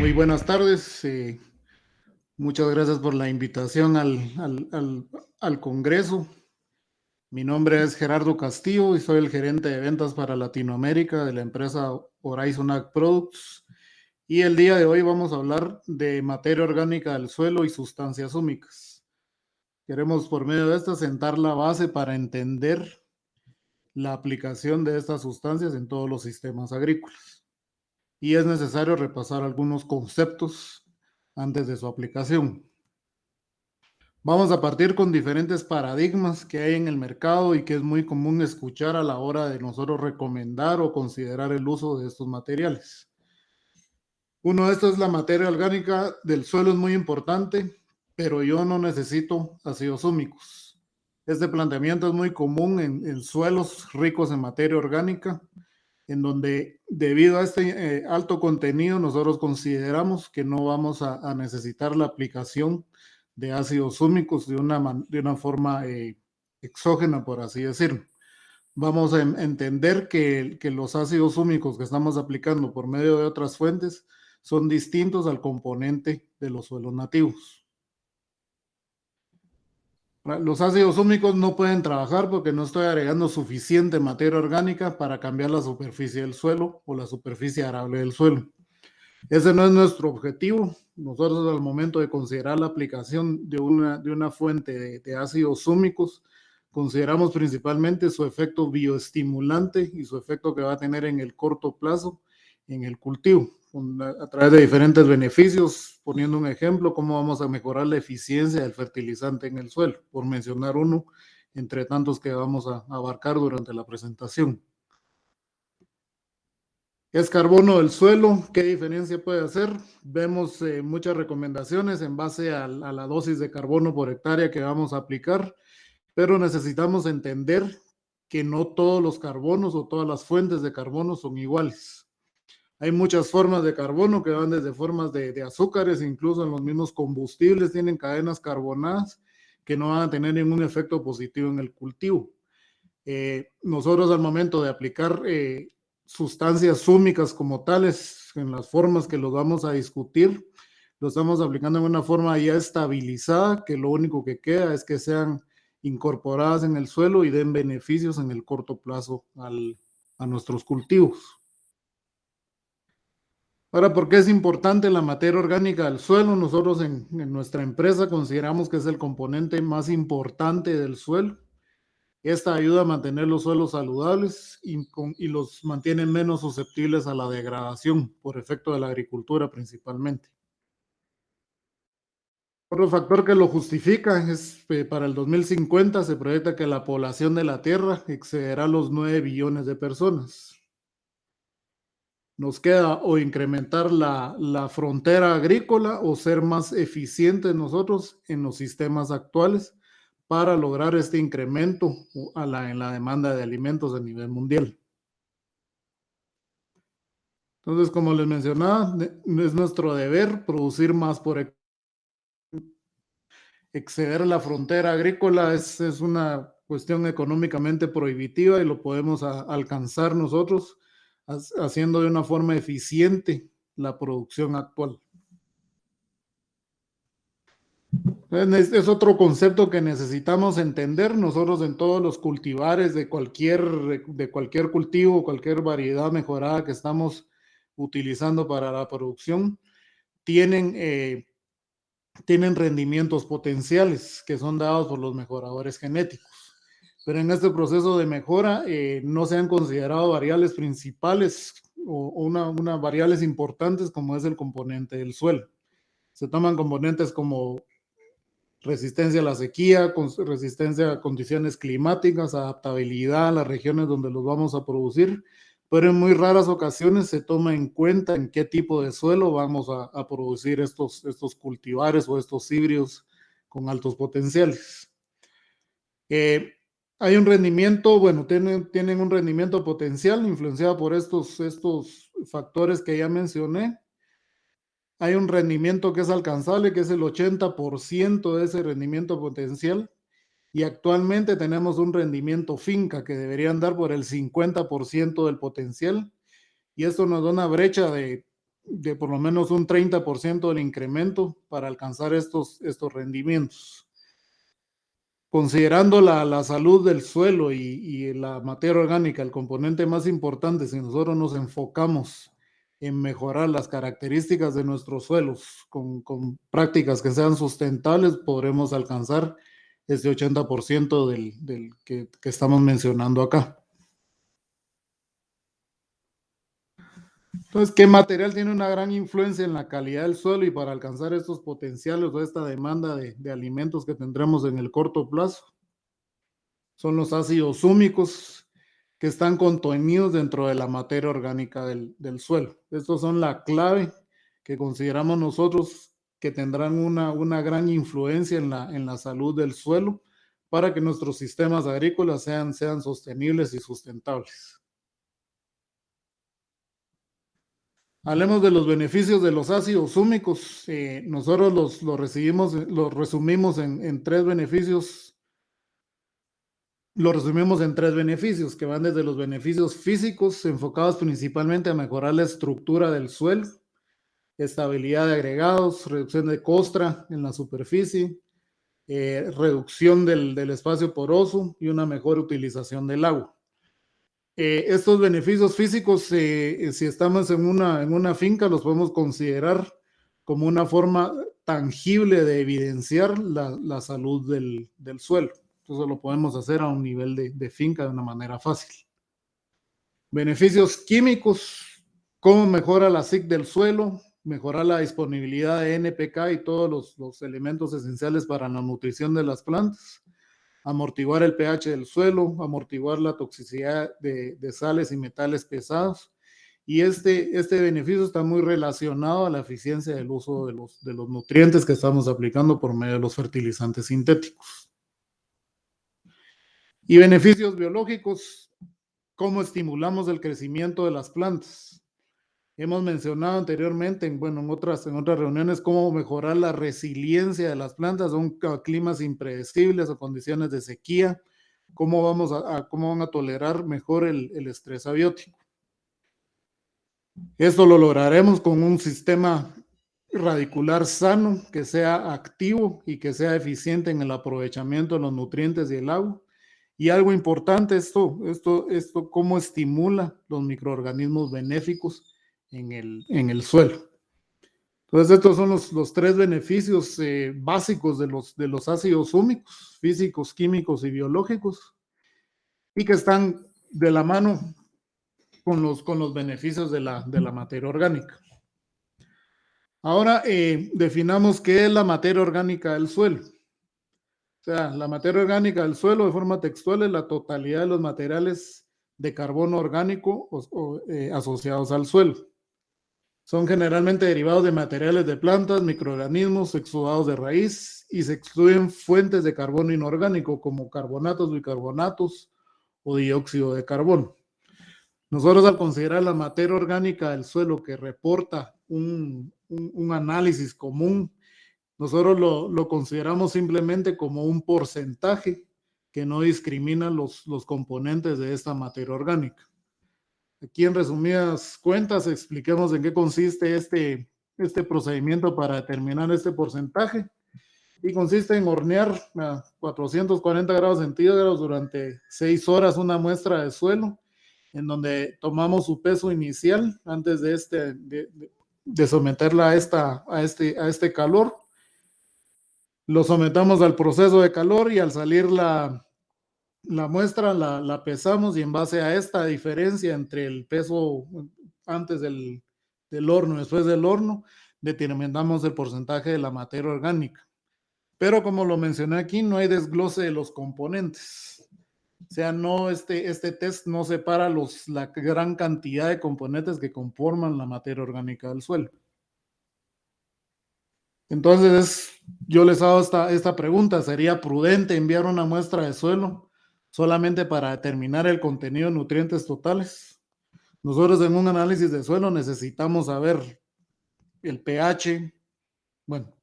Muy buenas tardes. Muchas gracias por la invitación al Congreso. Mi nombre es Gerardo Castillo y soy el gerente de ventas para Latinoamérica de la empresa Horizon Ag Products. Y el día de hoy vamos a hablar de materia orgánica del suelo y sustancias húmicas. Queremos por medio de esta sentar la base para entender la aplicación de estas sustancias en todos los sistemas agrícolas. Y es necesario repasar algunos conceptos antes de su aplicación. Vamos a partir con diferentes paradigmas que hay en el mercado y que es muy común escuchar a la hora de nosotros recomendar o considerar el uso de estos materiales. Uno de estos es la materia orgánica del suelo, es muy importante, pero yo no necesito ácidos húmicos. Este planteamiento es muy común en suelos ricos en materia orgánica, en donde debido a este alto contenido nosotros consideramos que no vamos a necesitar la aplicación de ácidos húmicos de una forma exógena, por así decirlo. Vamos a entender que los ácidos húmicos que estamos aplicando por medio de otras fuentes son distintos al componente de los suelos nativos. Los ácidos húmicos no pueden trabajar porque no estoy agregando suficiente materia orgánica para cambiar la superficie del suelo o la superficie arable del suelo. Ese no es nuestro objetivo. Nosotros al momento de considerar la aplicación de una fuente de ácidos húmicos, consideramos principalmente su efecto bioestimulante y su efecto que va a tener en el corto plazo en el cultivo, a través de diferentes beneficios, poniendo un ejemplo, cómo vamos a mejorar la eficiencia del fertilizante en el suelo, por mencionar uno entre tantos que vamos a abarcar durante la presentación. Es carbono del suelo, ¿qué diferencia puede hacer? Vemos muchas recomendaciones en base a la dosis de carbono por hectárea que vamos a aplicar, pero necesitamos entender que no todos los carbonos o todas las fuentes de carbono son iguales. Hay muchas formas de carbono que van desde formas de azúcares, incluso en los mismos combustibles tienen cadenas carbonadas que no van a tener ningún efecto positivo en el cultivo. Nosotros al momento de aplicar sustancias húmicas como tales, en las formas que los vamos a discutir, lo estamos aplicando en una forma ya estabilizada, que lo único que queda es que sean incorporadas en el suelo y den beneficios en el corto plazo a nuestros cultivos. Ahora, ¿por qué es importante la materia orgánica del suelo? Nosotros en nuestra empresa consideramos que es el componente más importante del suelo. Esta ayuda a mantener los suelos saludables y los mantiene menos susceptibles a la degradación por efecto de la agricultura principalmente. Otro factor que lo justifica es que para el 2050 se proyecta que la población de la Tierra excederá los 9 billones de personas. Nos queda o incrementar la frontera agrícola o ser más eficientes nosotros en los sistemas actuales para lograr este incremento en la demanda de alimentos a nivel mundial. Entonces, como les mencionaba, es nuestro deber producir más por exceder la frontera agrícola. Es una cuestión económicamente prohibitiva y lo podemos alcanzar nosotros haciendo de una forma eficiente la producción actual. Es otro concepto que necesitamos entender nosotros en todos los cultivares de cualquier cultivo, cualquier variedad mejorada que estamos utilizando para la producción, tienen rendimientos potenciales que son dados por los mejoradores genéticos. Pero en este proceso de mejora no se han considerado variables principales o variables importantes como es el componente del suelo. Se toman componentes como resistencia a la sequía, resistencia a condiciones climáticas, adaptabilidad a las regiones donde los vamos a producir, pero en muy raras ocasiones se toma en cuenta en qué tipo de suelo vamos a producir estos cultivares o estos híbridos con altos potenciales. Hay un rendimiento, bueno, tienen un rendimiento potencial influenciado por estos factores que ya mencioné. Hay un rendimiento que es alcanzable, que es el 80% de ese rendimiento potencial, y actualmente tenemos un rendimiento finca que debería andar por el 50% del potencial, y esto nos da una brecha de de por lo menos un 30% del incremento para alcanzar estos rendimientos. Considerando la salud del suelo y la materia orgánica, el componente más importante, si nosotros nos enfocamos en mejorar las características de nuestros suelos con prácticas que sean sustentables, podremos alcanzar ese 80% del que estamos mencionando acá. Entonces, ¿qué material tiene una gran influencia en la calidad del suelo y para alcanzar estos potenciales o esta demanda de alimentos que tendremos en el corto plazo? Son los ácidos húmicos que están contenidos dentro de la materia orgánica del suelo. Estos son la clave que consideramos nosotros que tendrán una gran influencia en la salud del suelo para que nuestros sistemas agrícolas sean sostenibles y sustentables. Hablemos de los beneficios de los ácidos húmicos. Nosotros los resumimos en tres beneficios. Lo resumimos en tres beneficios que van desde los beneficios físicos, enfocados principalmente a mejorar la estructura del suelo, estabilidad de agregados, reducción de costra en la superficie, reducción del espacio poroso y una mejor utilización del agua. Estos beneficios físicos, si estamos en una finca, los podemos considerar como una forma tangible de evidenciar la salud del suelo. Entonces lo podemos hacer a un nivel de finca de una manera fácil. Beneficios químicos, cómo mejora la SIC del suelo, mejora la disponibilidad de NPK y todos los elementos esenciales para la nutrición de las plantas, amortiguar el pH del suelo, amortiguar la toxicidad de sales y metales pesados. Y este beneficio está muy relacionado a la eficiencia del uso de los nutrientes que estamos aplicando por medio de los fertilizantes sintéticos. Y beneficios biológicos, cómo estimulamos el crecimiento de las plantas. Hemos mencionado anteriormente, en otras reuniones, cómo mejorar la resiliencia de las plantas a climas impredecibles o condiciones de sequía, cómo van a tolerar mejor el estrés abiótico. Esto lo lograremos con un sistema radicular sano, que sea activo y que sea eficiente en el aprovechamiento de los nutrientes y el agua. Y algo importante, esto cómo estimula los microorganismos benéficos en el suelo. Entonces, estos son los tres beneficios básicos de los ácidos húmicos, físicos, químicos y biológicos, y que están de la mano con los beneficios de la materia orgánica. Ahora definamos qué es la materia orgánica del suelo. O sea, la materia orgánica del suelo de forma textual es la totalidad de los materiales de carbono orgánico asociados al suelo. Son generalmente derivados de materiales de plantas, microorganismos, exudados de raíz y se excluyen fuentes de carbono inorgánico como carbonatos, bicarbonatos o dióxido de carbono. Nosotros al considerar la materia orgánica del suelo que reporta un análisis común, nosotros lo consideramos simplemente como un porcentaje que no discrimina los componentes de esta materia orgánica. Aquí en resumidas cuentas expliquemos en qué consiste este procedimiento para determinar este porcentaje y consiste en hornear a 440 grados centígrados durante 6 horas una muestra de suelo en donde tomamos su peso inicial antes de someterla a este calor. Lo sometamos al proceso de calor y al salir la muestra la pesamos y en base a esta diferencia entre el peso antes del horno y después del horno, determinamos el porcentaje de la materia orgánica. Pero como lo mencioné aquí, no hay desglose de los componentes. O sea, no, este test no separa la gran cantidad de componentes que conforman la materia orgánica del suelo. Entonces, yo les hago esta pregunta. ¿Sería prudente enviar una muestra de suelo solamente para determinar el contenido de nutrientes totales? Nosotros en un análisis de suelo necesitamos saber el pH, bueno,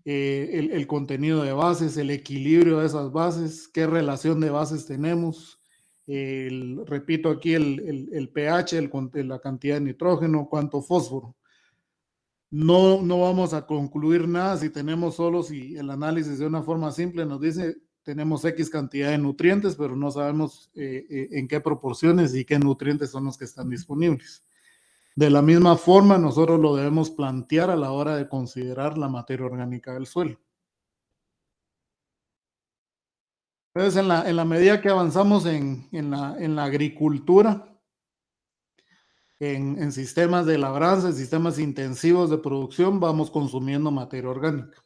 el contenido de bases, el equilibrio de esas bases, qué relación de bases tenemos, repito aquí el pH, la cantidad de nitrógeno, cuánto fósforo. No vamos a concluir nada si tenemos solo, si el análisis de una forma simple nos dice tenemos X cantidad de nutrientes, pero no sabemos en qué proporciones y qué nutrientes son los que están disponibles. De la misma forma, nosotros lo debemos plantear a la hora de considerar la materia orgánica del suelo. Entonces, en la medida que avanzamos en la agricultura, en sistemas de labranza, en sistemas intensivos de producción, vamos consumiendo materia orgánica.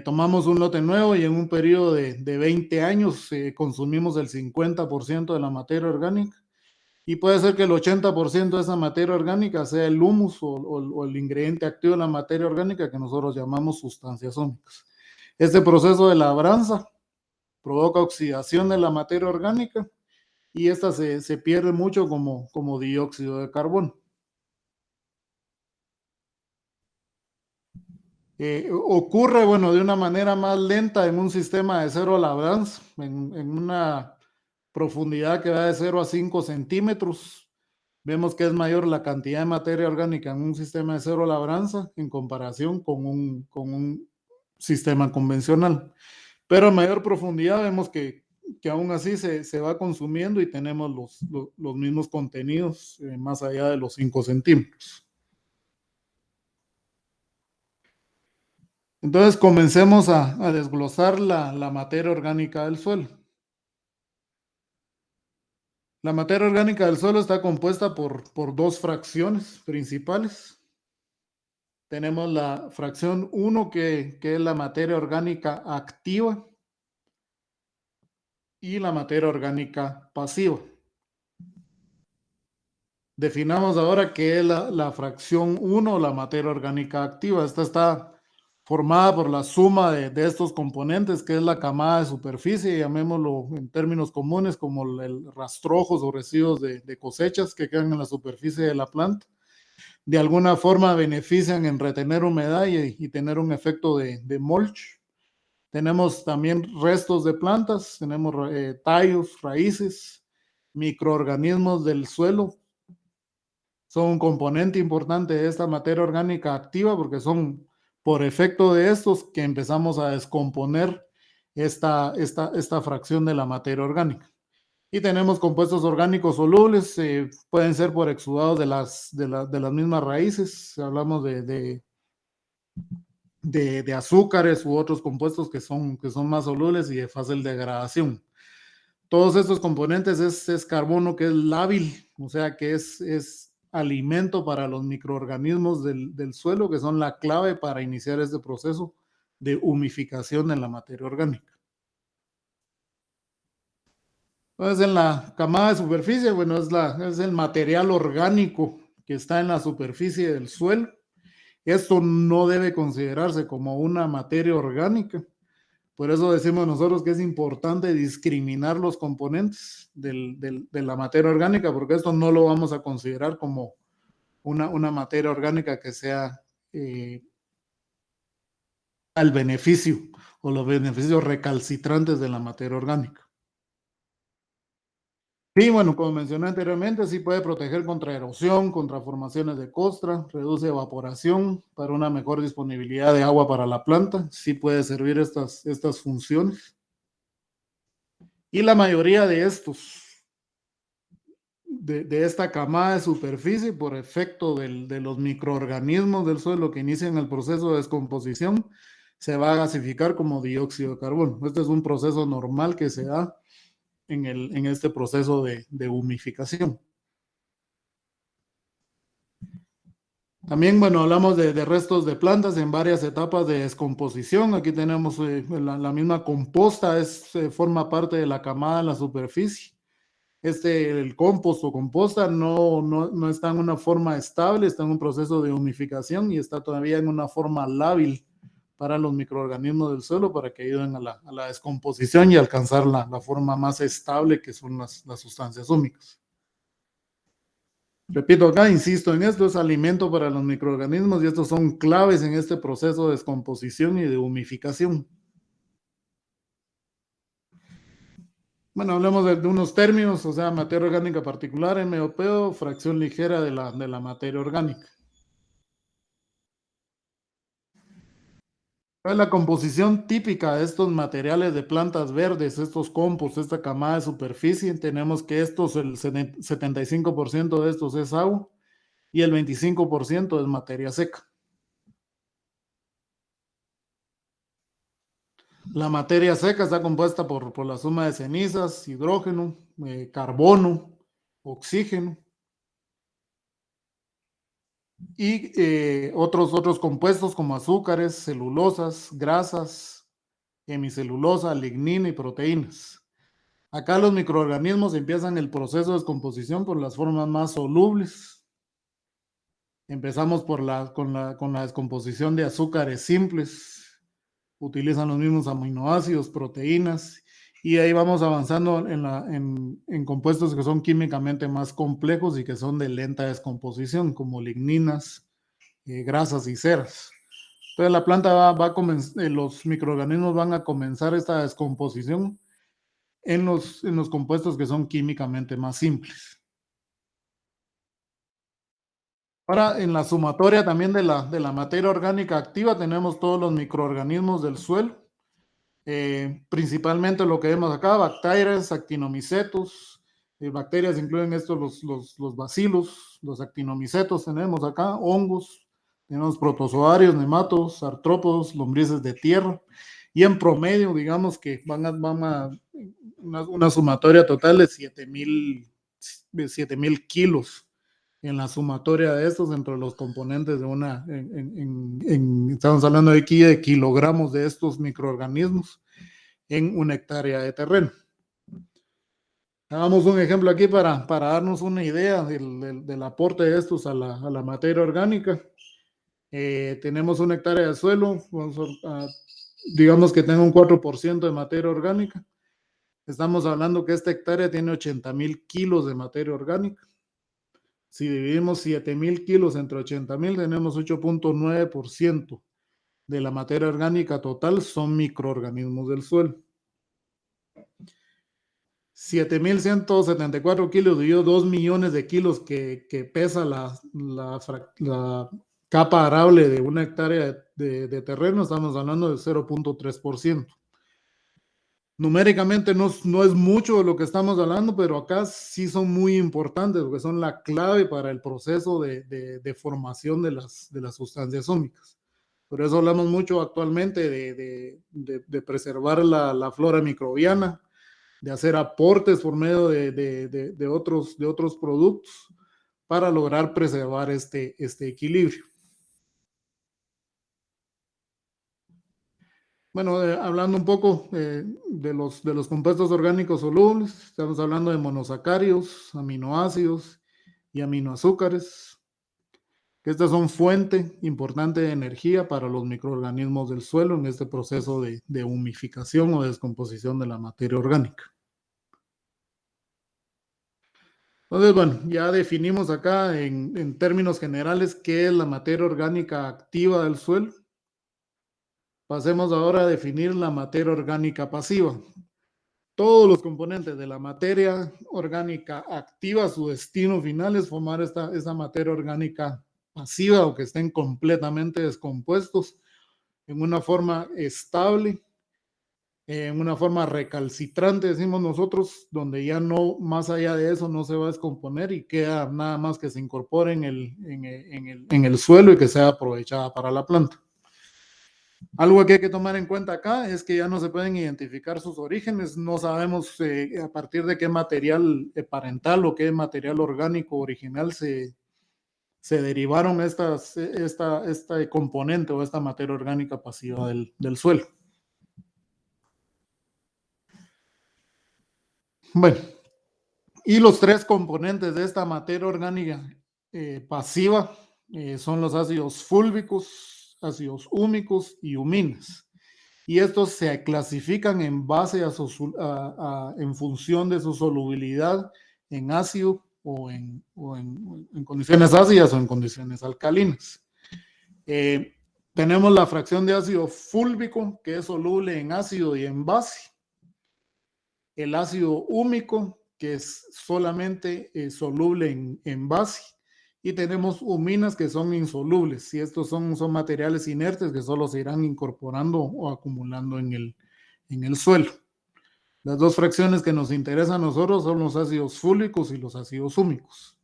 Tomamos un lote nuevo y en un periodo de 20 años consumimos el 50% de la materia orgánica y puede ser que el 80% de esa materia orgánica sea el humus o el ingrediente activo de la materia orgánica que nosotros llamamos sustancias ómicas. Este proceso de labranza provoca oxidación de la materia orgánica y esta se pierde mucho como dióxido de carbono. Ocurre, bueno, de una manera más lenta en un sistema de cero labranza, en una profundidad que va de 0 a 5 centímetros. Vemos que es mayor la cantidad de materia orgánica en un sistema de cero labranza en comparación con un sistema convencional. Pero a mayor profundidad vemos que aún así se va consumiendo y tenemos los mismos contenidos más allá de los 5 centímetros. Entonces comencemos a desglosar la materia orgánica del suelo. La materia orgánica del suelo está compuesta por dos fracciones principales. Tenemos la fracción 1 que es la materia orgánica activa y la materia orgánica pasiva. Definamos ahora qué es la fracción 1, la materia orgánica activa. Esta está formada por la suma de estos componentes, que es la camada de superficie, llamémoslo en términos comunes como el rastrojos o residuos de cosechas que quedan en la superficie de la planta. De alguna forma benefician en retener humedad y tener un efecto de mulch. Tenemos también restos de plantas, tenemos tallos, raíces, microorganismos del suelo, son un componente importante de esta materia orgánica activa porque son por efecto de estos que empezamos a descomponer esta fracción de la materia orgánica. Y tenemos compuestos orgánicos solubles, pueden ser por exudados de las mismas raíces, hablamos de azúcares u otros compuestos que son más solubles y de fácil degradación. Todos estos componentes es carbono que es lábil, o sea que es alimento para los microorganismos del suelo, que son la clave para iniciar este proceso de humificación en la materia orgánica. Entonces, en la camada de superficie, bueno, es el material orgánico que está en la superficie del suelo. Esto no debe considerarse como una materia orgánica. Por eso decimos nosotros que es importante discriminar los componentes de la materia orgánica, porque esto no lo vamos a considerar como una materia orgánica que sea al beneficio o los beneficios recalcitrantes de la materia orgánica. Sí, bueno, como mencioné anteriormente, sí puede proteger contra erosión, contra formaciones de costra, reduce evaporación para una mejor disponibilidad de agua para la planta, sí puede servir estas funciones. Y la mayoría de estos, de esta camada de superficie, por efecto de los microorganismos del suelo que inician el proceso de descomposición, se va a gasificar como dióxido de carbono. Este es un proceso normal que se da en este proceso de humificación. También, bueno, hablamos de restos de plantas en varias etapas de descomposición. Aquí tenemos la misma composta, forma parte de la camada en la superficie. El compost o composta no está en una forma estable, está en un proceso de humificación y está todavía en una forma lábil para los microorganismos del suelo para que ayuden a la descomposición y alcanzar la forma más estable que son las sustancias húmicas. Repito acá, insisto en esto, es alimento para los microorganismos y estos son claves en este proceso de descomposición y de humificación. Bueno, hablemos de unos términos, o sea, materia orgánica particular, MOP, fracción ligera de la materia orgánica. La composición típica de estos materiales de plantas verdes, estos compost, esta camada de superficie, tenemos que estos, el 75% de estos es agua y el 25% es materia seca. La materia seca está compuesta por la suma de cenizas, hidrógeno, carbono, oxígeno y otros compuestos como azúcares, celulosas, grasas, hemicelulosa, lignina y proteínas. Acá los microorganismos empiezan el proceso de descomposición por las formas más solubles. Empezamos con la descomposición de azúcares simples. Utilizan los mismos aminoácidos, proteínas, y ahí vamos avanzando en compuestos que son químicamente más complejos y que son de lenta descomposición, como ligninas, grasas y ceras. Entonces la planta los microorganismos van a comenzar esta descomposición en los compuestos que son químicamente más simples. Ahora, en la sumatoria también de la materia orgánica activa, tenemos todos los microorganismos del suelo, principalmente lo que vemos acá, bacterias, actinomicetos. Bacterias incluyen estos, los bacilos, los actinomicetos tenemos acá, hongos, tenemos protozoarios, nematodos, artrópodos, lombrices de tierra. Y en promedio, digamos que van a una sumatoria total de 7,000 kilos en la sumatoria de estos entre los componentes de estamos hablando aquí de kilogramos de estos microorganismos en una hectárea de terreno. Hagamos un ejemplo aquí para darnos una idea del aporte de estos a la materia orgánica. Tenemos una hectárea de suelo, digamos que tenga un 4% de materia orgánica. Estamos hablando que esta hectárea tiene 80,000 kilos de materia orgánica. Si dividimos 7,000 kilos entre 80,000, tenemos 8,9% de la materia orgánica total son microorganismos del suelo. 7,174 kilos dividido 2 millones de kilos que pesa la capa arable de una hectárea de terreno, estamos hablando del 0,3%. Numéricamente no es mucho de lo que estamos hablando, pero acá sí son muy importantes porque son la clave para el proceso de formación de las sustancias húmicas. Por eso hablamos mucho actualmente de preservar la flora microbiana, de hacer aportes por medio de otros productos para lograr preservar este equilibrio. Bueno, hablando un poco de los compuestos orgánicos solubles, estamos hablando de monosacáridos, aminoácidos y aminoazúcares, que estas son fuente importante de energía para los microorganismos del suelo en este proceso de humificación o descomposición de la materia orgánica. Entonces, bueno, ya definimos acá en términos generales qué es la materia orgánica activa del suelo. Pasemos ahora a definir la materia orgánica pasiva. Todos los componentes de la materia orgánica activa, su destino final es formar esa materia orgánica pasiva o que estén completamente descompuestos en una forma estable, en una forma recalcitrante, decimos nosotros, donde ya no, más allá de eso, no se va a descomponer y queda nada más que se incorpore en el suelo y que sea aprovechada para la planta. Algo que hay que tomar en cuenta acá es que ya no se pueden identificar sus orígenes, no sabemos a partir de qué material parental o qué material orgánico original se derivaron este componente o esta materia orgánica pasiva del suelo. Bueno, y los tres componentes de esta materia orgánica pasiva son los ácidos fúlvicos, ácidos húmicos y huminas. Y estos se clasifican en base en función de su solubilidad en ácido o en condiciones ácidas o en condiciones alcalinas. Tenemos la fracción de ácido fúlvico, que es soluble en ácido y en base. El ácido húmico, que es solamente soluble en base. y tenemos huminas que son insolubles, y estos son materiales inertes que solo se irán incorporando o acumulando en el suelo. Las dos fracciones que nos interesan a nosotros son los ácidos fúlicos y los ácidos húmicos.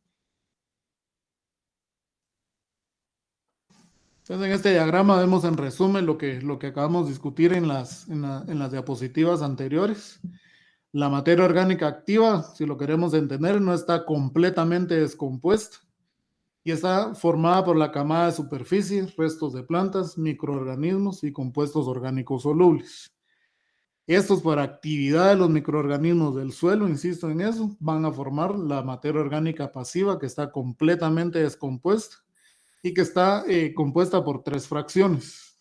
Entonces, en este diagrama vemos en resumen lo que acabamos de discutir en las diapositivas anteriores. La materia orgánica activa, si lo queremos entender, no está completamente descompuesta y está formada por la camada de superficie, restos de plantas, microorganismos y compuestos orgánicos solubles. Estos, por actividad de los microorganismos del suelo, insisto en eso, van a formar la materia orgánica pasiva, que está completamente descompuesta y que está compuesta por tres fracciones.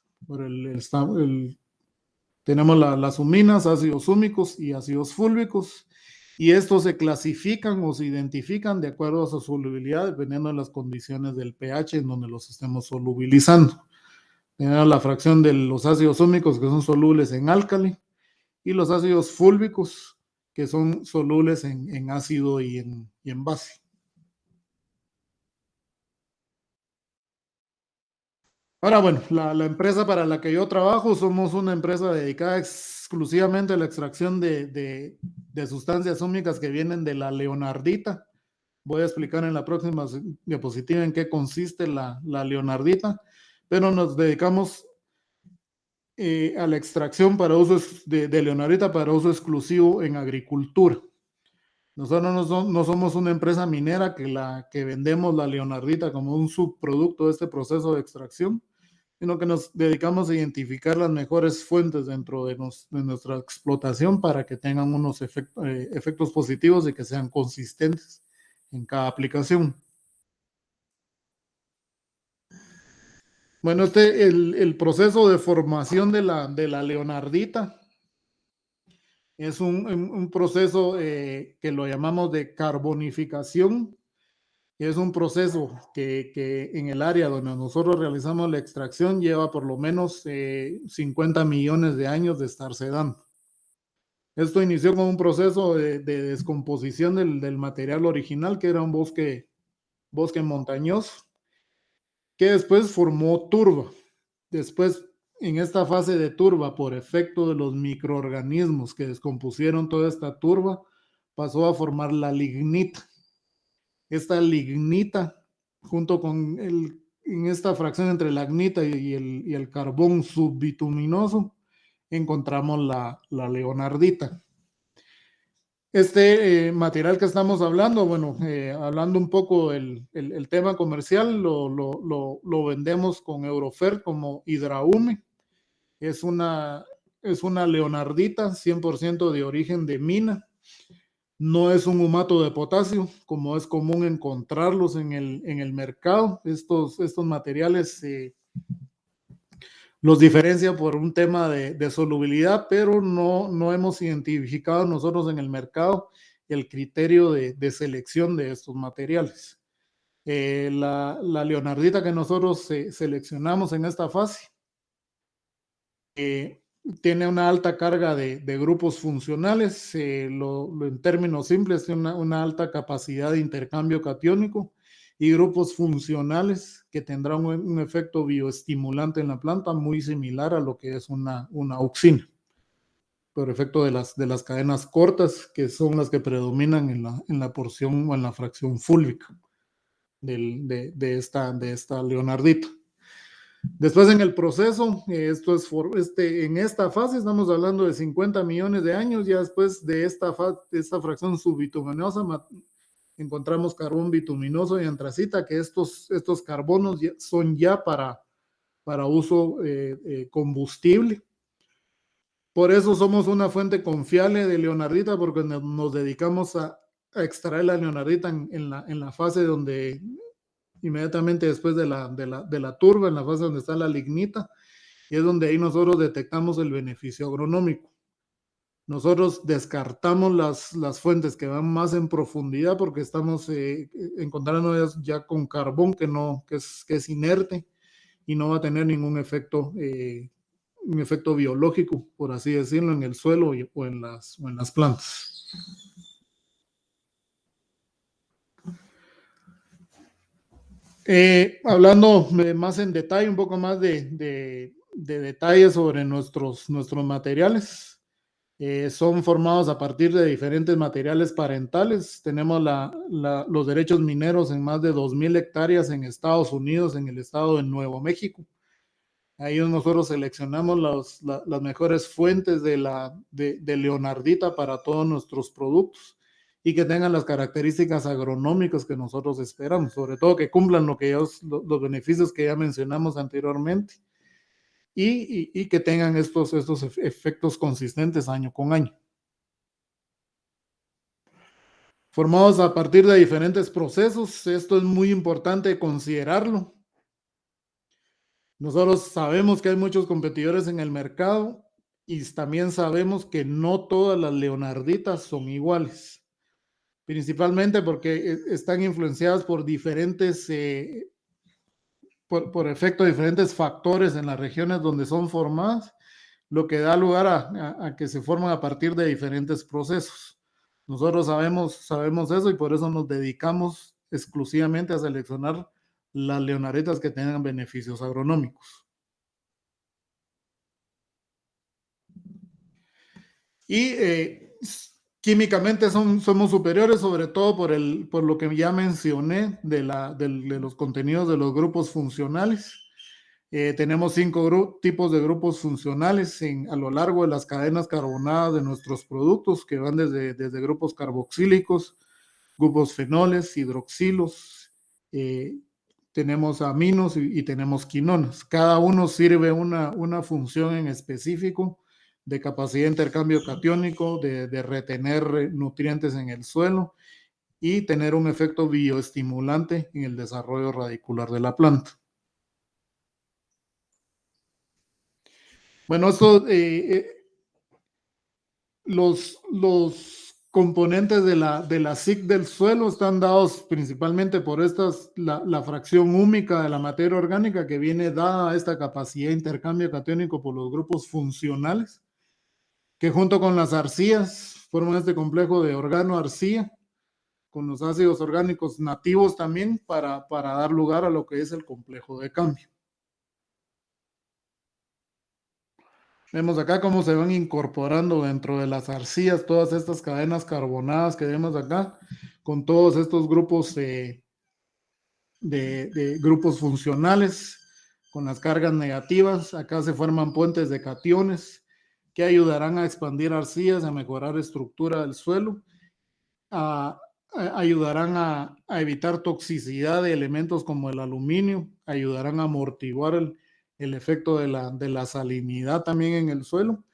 Tenemos las huminas, ácidos húmicos y ácidos fúlvicos, y estos se clasifican o se identifican de acuerdo a su solubilidad, dependiendo de las condiciones del pH en donde los estemos solubilizando. Tenemos la fracción de los ácidos húmicos, que son solubles en álcali, y los ácidos fúlvicos, que son solubles en ácido y en base. Ahora, bueno, la empresa para la que yo trabajo, somos una empresa dedicada exclusivamente a la extracción de sustancias húmicas que vienen de la leonardita. Voy a explicar en la próxima diapositiva en qué consiste la leonardita, pero nos dedicamos a la extracción para uso de leonardita para uso exclusivo en agricultura. Nosotros no somos una empresa minera que vendemos la leonardita como un subproducto de este proceso de extracción, sino que nos dedicamos a identificar las mejores fuentes dentro de nuestra explotación para que tengan unos efectos positivos y que sean consistentes en cada aplicación. Bueno, el proceso de formación de la leonardita es un proceso que lo llamamos de carbonificación. Es un proceso que en el área donde nosotros realizamos la extracción lleva por lo menos 50 millones de años de estarse dando. Esto inició con un proceso de descomposición del material original, que era un bosque montañoso, que después formó turba. Después, en esta fase de turba, por efecto de los microorganismos que descompusieron toda esta turba, pasó a formar la lignita. Esta lignita, junto con en esta fracción entre la agnita y el carbón subbituminoso, encontramos la leonardita. Este material que estamos hablando, bueno, hablando un poco el tema comercial, lo vendemos con Eurofer como Hidraume. Es una leonardita 100% de origen de mina. No es un humato de potasio, como es común encontrarlos en el mercado. Estos materiales los diferencia por un tema de solubilidad, pero no hemos identificado nosotros en el mercado el criterio de selección de estos materiales. La leonardita que nosotros seleccionamos en esta fase tiene una alta carga de grupos funcionales, en términos simples, tiene una alta capacidad de intercambio catiónico, y grupos funcionales que tendrán un efecto bioestimulante en la planta muy similar a lo que es una auxina, por efecto de las cadenas cortas, que son las que predominan en la porción o en la fracción fúlvica de esta leonardita. Después, en el proceso, en esta fase estamos hablando de 50 millones de años. Ya después de esta fracción subbituminosa encontramos carbón bituminoso y antracita, que estos carbonos son ya para uso combustible. Por eso somos una fuente confiable de leonardita, porque nos dedicamos a extraer la leonardita en la fase donde inmediatamente después de la turba, en la fase donde está la lignita, y es donde ahí nosotros detectamos el beneficio agronómico. Nosotros descartamos las fuentes que van más en profundidad, porque estamos encontrándonos ya con carbón que es inerte y no va a tener ningún efecto, un efecto biológico, por así decirlo, en el suelo o en las plantas. Hablando más en detalle, un poco más de detalles sobre nuestros materiales. Son formados a partir de diferentes materiales parentales. Tenemos los derechos mineros en más de 2.000 hectáreas en Estados Unidos, en el estado de Nuevo México. Ahí nosotros seleccionamos las mejores fuentes de leonardita para todos nuestros productos y que tengan las características agronómicas que nosotros esperamos, sobre todo que cumplan los beneficios que ya mencionamos anteriormente y que tengan estos efectos consistentes año con año. Formados a partir de diferentes procesos, esto es muy importante considerarlo. Nosotros sabemos que hay muchos competidores en el mercado y también sabemos que no todas las leonarditas son iguales, principalmente porque están influenciadas por por efecto de diferentes factores en las regiones donde son formadas, lo que da lugar a que se forman a partir de diferentes procesos. Nosotros sabemos eso y por eso nos dedicamos exclusivamente a seleccionar las leonarditas que tengan beneficios agronómicos. Y químicamente somos superiores, sobre todo por lo que ya mencioné de los contenidos de los grupos funcionales. Tenemos 5 tipos de grupos funcionales a lo largo de las cadenas carbonadas de nuestros productos, que van desde grupos carboxílicos, grupos fenoles, hidroxilos, eh, tenemos aminos y tenemos quinonas. Cada uno sirve una función en específico de capacidad de intercambio catiónico, de retener nutrientes en el suelo y tener un efecto bioestimulante en el desarrollo radicular de la planta. Bueno, los componentes de la SIC del suelo están dados principalmente por la fracción húmica de la materia orgánica que viene dada a esta capacidad de intercambio catiónico por los grupos funcionales, que junto con las arcillas forman este complejo de organo-arcilla, con los ácidos orgánicos nativos también para dar lugar a lo que es el complejo de cambio. Vemos acá cómo se van incorporando dentro de las arcillas todas estas cadenas carbonadas que vemos acá, con todos estos grupos de grupos funcionales, con las cargas negativas. Acá se forman puentes de cationes que ayudarán a expandir arcillas, a mejorar estructura del suelo, ayudarán a evitar toxicidad de elementos como el aluminio, ayudarán a amortiguar el efecto de la salinidad también en el suelo,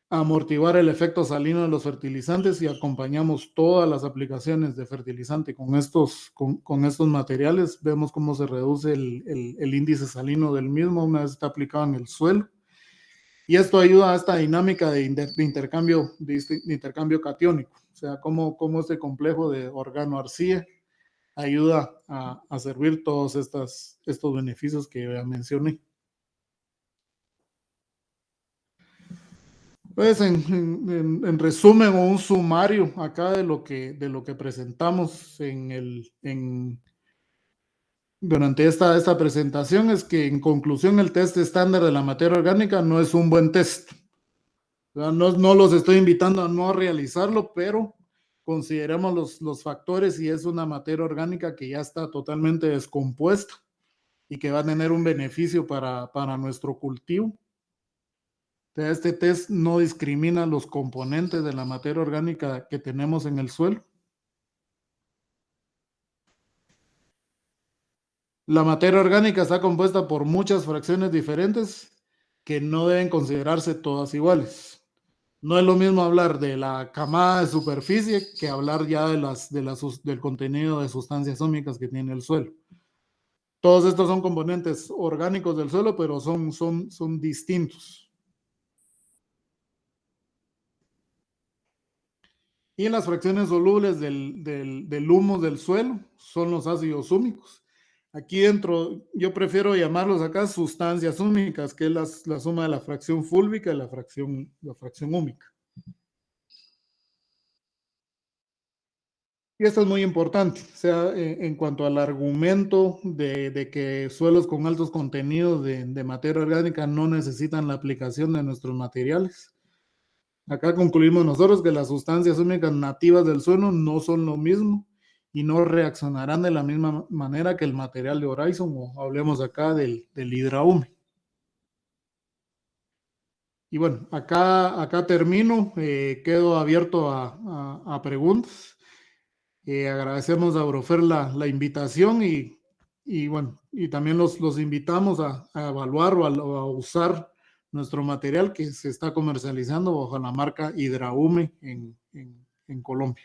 amortiguar el efecto salino de los fertilizantes y acompañamos todas las aplicaciones de fertilizante con estos materiales. Vemos cómo se reduce el índice salino del mismo una vez está aplicado en el suelo. Y esto ayuda a esta dinámica de intercambio catiónico, o sea, cómo este complejo de organo-arcilla ayuda a servir todos estos beneficios que ya mencioné. Pues en resumen o un sumario acá de lo que presentamos durante esta presentación es que en conclusión el test estándar de la materia orgánica no es un buen test. No los estoy invitando a no realizarlo, pero consideremos los factores y es una materia orgánica que ya está totalmente descompuesta y que va a tener un beneficio para nuestro cultivo. Este test no discrimina los componentes de la materia orgánica que tenemos en el suelo. La materia orgánica está compuesta por muchas fracciones diferentes que no deben considerarse todas iguales. No es lo mismo hablar de la camada de superficie que hablar ya del contenido de sustancias ómicas que tiene el suelo. Todos estos son componentes orgánicos del suelo, pero son distintos. Y en las fracciones solubles del humus del suelo son los ácidos húmicos. Aquí dentro, yo prefiero llamarlos acá sustancias húmicas, que es la suma de la fracción fúlvica y la fracción húmica. Y esto es muy importante, o sea, en cuanto al argumento de que suelos con altos contenidos de materia orgánica no necesitan la aplicación de nuestros materiales. Acá concluimos nosotros que las sustancias húmicas nativas del suelo no son lo mismo y no reaccionarán de la misma manera que el material de Horizon, o hablemos acá del Hidraume. Y bueno, acá termino, quedo abierto a preguntas. Agradecemos a Brofer la invitación y bueno, y también los invitamos a evaluar o a usar nuestro material que se está comercializando bajo la marca Hidraume en Colombia.